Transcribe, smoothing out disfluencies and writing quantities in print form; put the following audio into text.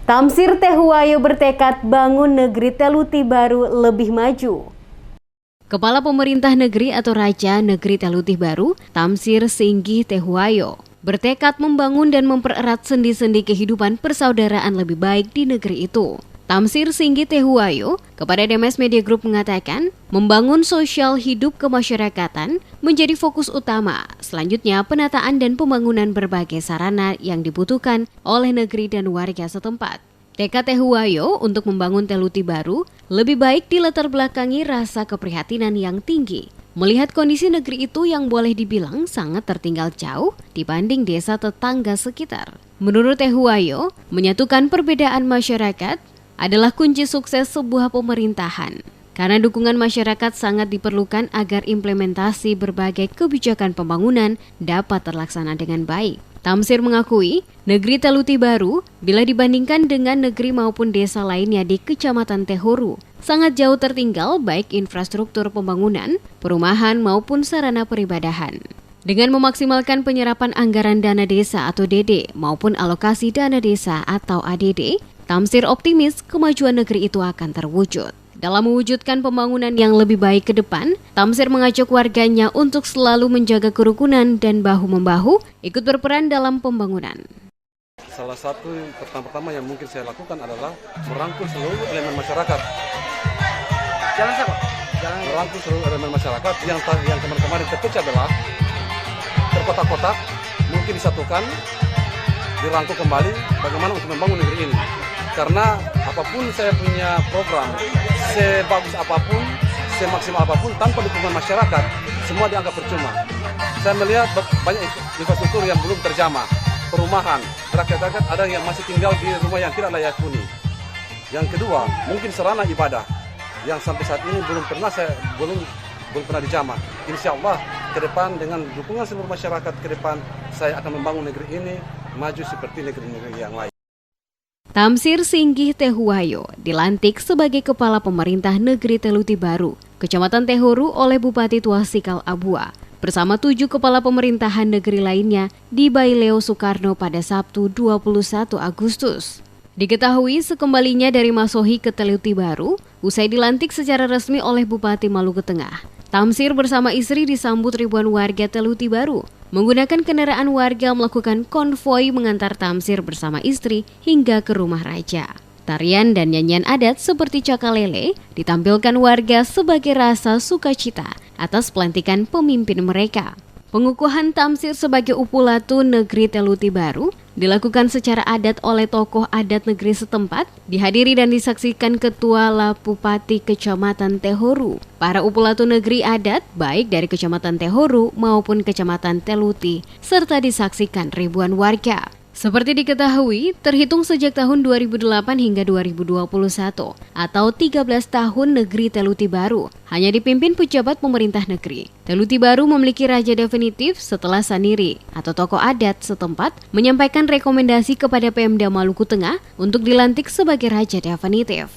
Tamsir Tehuwayo bertekad bangun negeri Teluti Baru lebih maju. Kepala Pemerintah Negeri atau Raja Negeri Teluti Baru, Tamsir Singgih Tehuwayo, bertekad membangun dan mempererat sendi-sendi kehidupan persaudaraan lebih baik di negeri itu. Tamsir Singgih Tehuwayo kepada DMS Media Group mengatakan, membangun sosial hidup kemasyarakatan menjadi fokus utama. Selanjutnya, penataan dan pembangunan berbagai sarana yang dibutuhkan oleh negeri dan warga setempat. Tekad Tehuwayo untuk membangun Teluti Baru lebih baik dilatar belakangi rasa keprihatinan yang tinggi. Melihat kondisi negeri itu yang boleh dibilang sangat tertinggal jauh dibanding desa tetangga sekitar. Menurut Tehuwayo, menyatukan perbedaan masyarakat adalah kunci sukses sebuah pemerintahan. Karena dukungan masyarakat sangat diperlukan agar implementasi berbagai kebijakan pembangunan dapat terlaksana dengan baik. Tamsir mengakui, negeri Teluti Baru bila dibandingkan dengan negeri maupun desa lainnya di Kecamatan Tehoru, sangat jauh tertinggal baik infrastruktur pembangunan, perumahan maupun sarana peribadahan. Dengan memaksimalkan penyerapan anggaran dana desa atau DD maupun alokasi dana desa atau ADD, Tamsir optimis kemajuan negeri itu akan terwujud. Dalam mewujudkan pembangunan yang lebih baik ke depan, Tamsir mengajak warganya untuk selalu menjaga kerukunan dan bahu-membahu ikut berperan dalam pembangunan. Salah satu pertama yang mungkin saya lakukan adalah merangkul seluruh elemen masyarakat. Merangkul seluruh elemen masyarakat yang kemarin terpecah belah, terkotak-kotak, mungkin disatukan, dirangkul kembali bagaimana untuk membangun negeri ini. Karena apapun saya punya program, sebagus apapun, semaksimal apapun, tanpa dukungan masyarakat, semua dianggap percuma. Saya melihat banyak infrastruktur yang belum terjamah, perumahan, rakyat-rakyat ada yang masih tinggal di rumah yang tidak layak huni. Yang kedua, mungkin sarana ibadah yang sampai saat ini belum pernah dijamah. Insya Allah ke depan dengan dukungan seluruh masyarakat ke depan, saya akan membangun negeri ini maju seperti negeri-negeri yang lain. Tamsir Singgih Tehuwayo dilantik sebagai Kepala Pemerintah Negeri Teluti Baru, Kecamatan Tehoru oleh Bupati Tuasikal Abua, bersama 7 kepala pemerintahan negeri lainnya di Baileo Soekarno pada Sabtu 21 Agustus. Diketahui sekembalinya dari Masohi ke Teluti Baru, usai dilantik secara resmi oleh Bupati Maluku Tengah, Tamsir bersama istri disambut ribuan warga Teluti Baru. Menggunakan kendaraan warga melakukan konvoi mengantar Tamsir bersama istri hingga ke rumah raja. Tarian dan nyanyian adat seperti cakalele ditampilkan warga sebagai rasa sukacita atas pelantikan pemimpin mereka. Pengukuhan Tamsir sebagai Upulatu Negeri Teluti Baru dilakukan secara adat oleh tokoh adat negeri setempat, dihadiri dan disaksikan Ketua Lapupati Kecamatan Tehoru. Para Upulatu Negeri adat baik dari Kecamatan Tehoru maupun Kecamatan Teluti, serta disaksikan ribuan warga. Seperti diketahui, terhitung sejak tahun 2008 hingga 2021 atau 13 tahun negeri Teluti Baru hanya dipimpin pejabat pemerintah negeri. Teluti Baru memiliki raja definitif setelah Saniri atau tokoh adat setempat menyampaikan rekomendasi kepada Pemda Maluku Tengah untuk dilantik sebagai raja definitif.